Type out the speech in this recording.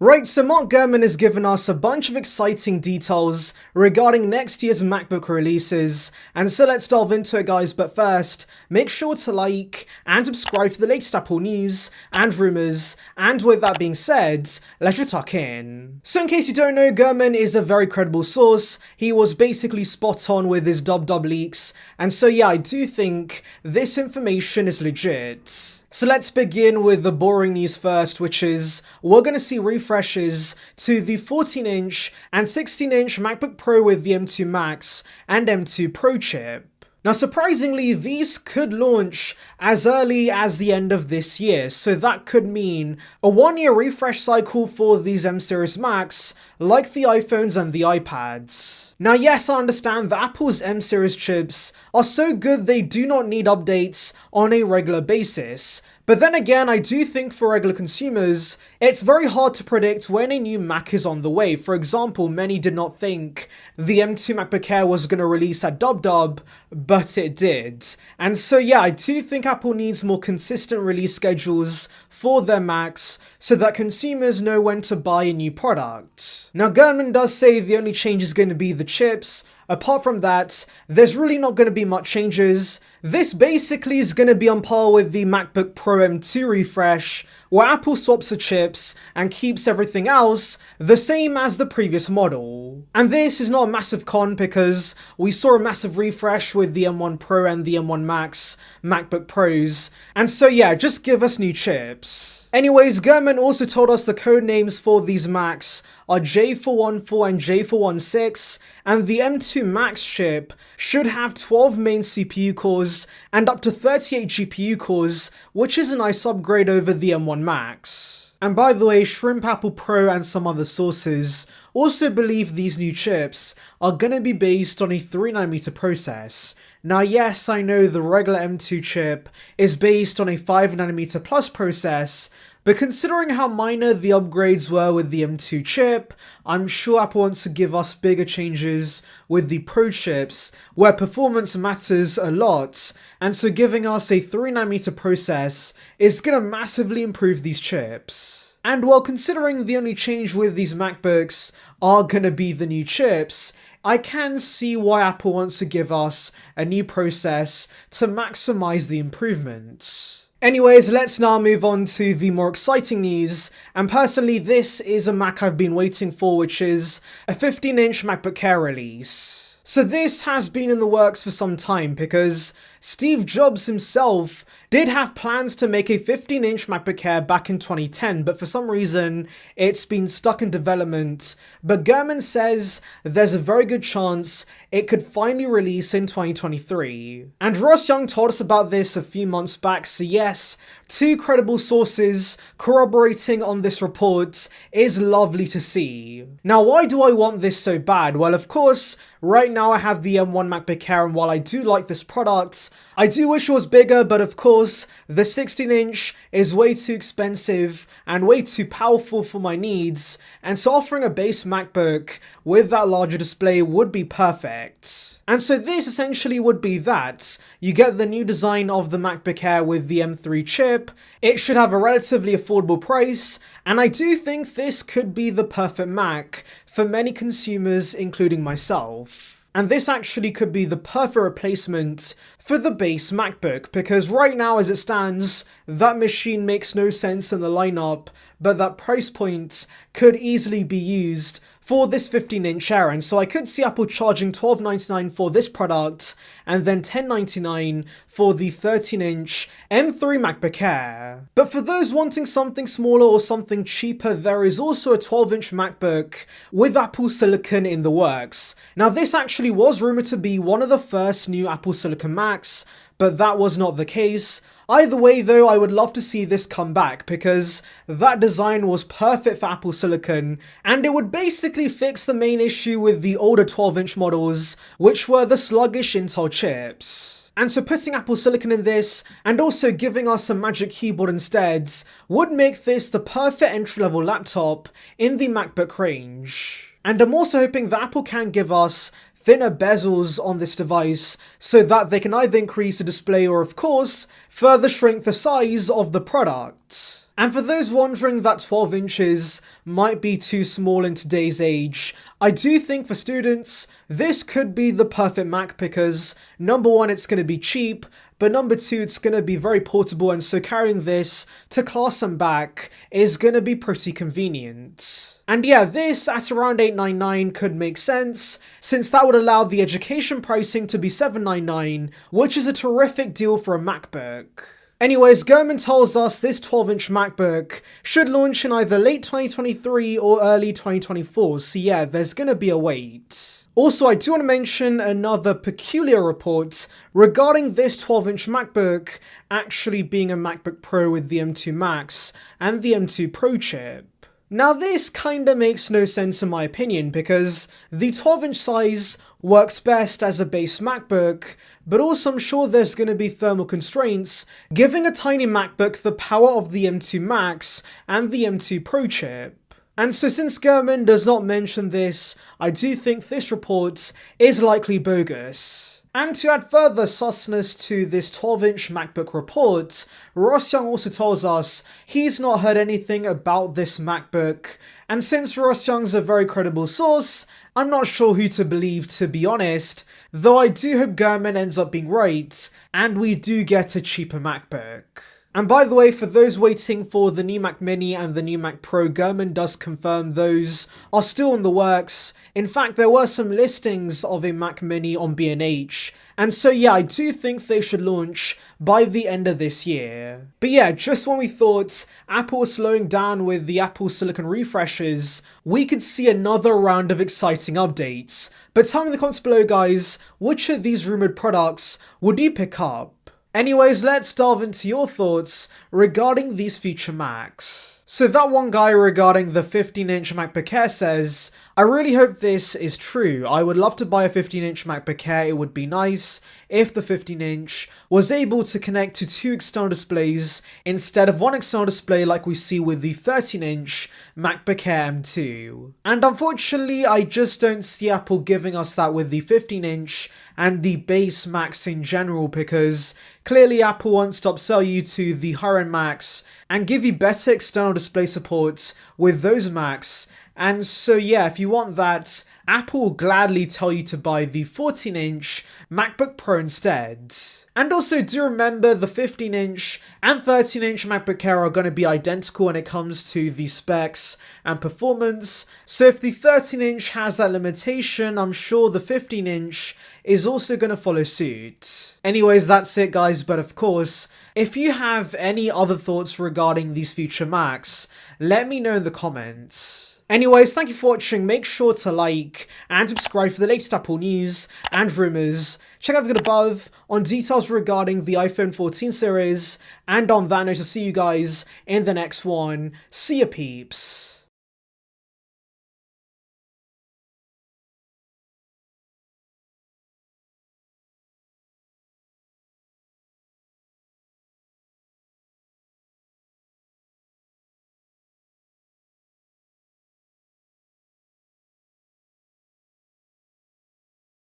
Right, so Mark Gurman has given us a bunch of exciting details regarding next year's MacBook releases, and so let's delve into it guys, but first, make sure to like and subscribe for the latest Apple news and rumours, and with that being said, let's just tuck in. So in case you don't know, Gurman is a very credible source. He was basically spot on with his dub leaks, and so yeah, I do think this information is legit. So let's begin with the boring news first, which is we're going to see refreshes to the 14-inch and 16-inch MacBook Pro with the M2 Max and M2 Pro chip. Now surprisingly, these could launch as early as the end of this year, so that could mean a 1-year refresh cycle for these M series Macs, like the iPhones and the iPads. Now yes, I understand that Apple's M series chips are so good they do not need updates on a regular basis, but then again, I do think for regular consumers, it's very hard to predict when a new Mac is on the way. For example, many did not think the M2 MacBook Air was going to release at dub, but it did. And so yeah, I do think Apple needs more consistent release schedules for their Macs so that consumers know when to buy a new product. Now Gurman does say the only change is going to be the chips. Apart from that, there's really not going to be much changes. This basically is going to be on par with the MacBook Pro M2 refresh, where Apple swaps the chips and keeps everything else the same as the previous model. And this is not a massive con because we saw a massive refresh with the M1 Pro and the M1 Max MacBook Pros, and so yeah, just give us new chips. Anyways, Gurman also told us the code names for these Macs are J414 and J416, and the M2 Max chip should have 12 main CPU cores and up to 38 GPU cores, which is a nice upgrade over the M1 Max. And by the way, Shrimp Apple Pro and some other sources also believe these new chips are going to be based on a 3nm process. Now yes, I know the regular M2 chip is based on a 5nm plus process, but considering how minor the upgrades were with the M2 chip, I'm sure Apple wants to give us bigger changes with the Pro chips, where performance matters a lot, and so giving us a 3nm process is going to massively improve these chips. And while considering the only change with these MacBooks are going to be the new chips, I can see why Apple wants to give us a new process to maximize the improvements. Anyways, let's now move on to the more exciting news, and personally this is a Mac I've been waiting for, which is a 15-inch MacBook Air release. So this has been in the works for some time because Steve Jobs himself did have plans to make a 15-inch MacBook Air back in 2010, but for some reason it's been stuck in development. But Gurman says there's a very good chance it could finally release in 2023. And Ross Young told us about this a few months back, so yes, two credible sources corroborating on this report is lovely to see. Now why do I want this so bad? Well, of course, right now I have the M1 MacBook Air, and while I do like this product, I do wish it was bigger, but of course, the 16-inch is way too expensive and way too powerful for my needs, and so offering a base MacBook with that larger display would be perfect. And so this essentially would be that. You get the new design of the MacBook Air with the M3 chip, it should have a relatively affordable price, and I do think this could be the perfect Mac for many consumers, including myself. And this actually could be the perfect replacement for the base MacBook, because right now as it stands, that machine makes no sense in the lineup, but that price point could easily be used for this 15-inch Air, and so I could see Apple charging $12.99 for this product and then $10.99 for the 13-inch M3 MacBook Air. But for those wanting something smaller or something cheaper, there is also a 12-inch MacBook with Apple Silicon in the works. Now this actually was rumored to be one of the first new Apple Silicon Macs, but that was not the case. Either way though, I would love to see this come back because that design was perfect for Apple Silicon, and it would basically fix the main issue with the older 12-inch models, which were the sluggish Intel chips. And so putting Apple Silicon in this, and also giving us a Magic Keyboard instead, would make this the perfect entry-level laptop in the MacBook range. And I'm also hoping that Apple can give us thinner bezels on this device so that they can either increase the display or, of course, further shrink the size of the product. And for those wondering that 12 inches might be too small in today's age, I do think for students, this could be the perfect Mac because number one, it's going to be cheap, but number two, it's going to be very portable, and so carrying this to class and back is going to be pretty convenient. And yeah, this at around $899 could make sense, since that would allow the education pricing to be $799, which is a terrific deal for a MacBook. Anyways, Gurman tells us this 12-inch MacBook should launch in either late 2023 or early 2024, so yeah, there's gonna be a wait. Also, I do want to mention another peculiar report regarding this 12-inch MacBook actually being a MacBook Pro with the M2 Max and the M2 Pro chip. Now this kinda makes no sense in my opinion because the 12-inch size works best as a base MacBook, but also I'm sure there's gonna be thermal constraints, giving a tiny MacBook the power of the M2 Max and the M2 Pro chip. And so since Gurman does not mention this, I do think this report is likely bogus. And to add further susness to this 12-inch MacBook report, Ross Young also tells us he's not heard anything about this MacBook, and since Ross Young's a very credible source, I'm not sure who to believe, to be honest, though I do hope Gurman ends up being right, and we do get a cheaper MacBook. And by the way, for those waiting for the new Mac Mini and the new Mac Pro, Gurman does confirm those are still in the works. In fact, there were some listings of a Mac Mini on B&H, and so yeah, I do think they should launch by the end of this year. But yeah, just when we thought Apple was slowing down with the Apple Silicon refreshes, we could see another round of exciting updates. But tell me in the comments below guys, which of these rumoured products would you pick up? Anyways, let's delve into your thoughts regarding these future Macs. So that one guy regarding the 15-inch MacBook Air says, I really hope this is true. I would love to buy a 15-inch MacBook Air. It would be nice if the 15-inch was able to connect to two external displays instead of one external display like we see with the 13-inch MacBook Air M2. And unfortunately, I just don't see Apple giving us that with the 15-inch and the base Macs in general, because clearly Apple wants to upsell you to the higher-end Macs and give you better external display support with those Macs. And so yeah, if you want that, Apple will gladly tell you to buy the 14-inch MacBook Pro instead. And also do remember the 15-inch and 13-inch MacBook Air are going to be identical when it comes to the specs and performance. So if the 13-inch has that limitation, I'm sure the 15-inch is also going to follow suit. Anyways, that's it guys, but of course, if you have any other thoughts regarding these future Macs, let me know in the comments. Anyways, thank you for watching. Make sure to like and subscribe for the latest Apple news and rumours. Check out the video above on details regarding the iPhone 14 series. And on that note, I'll see you guys in the next one. See ya peeps.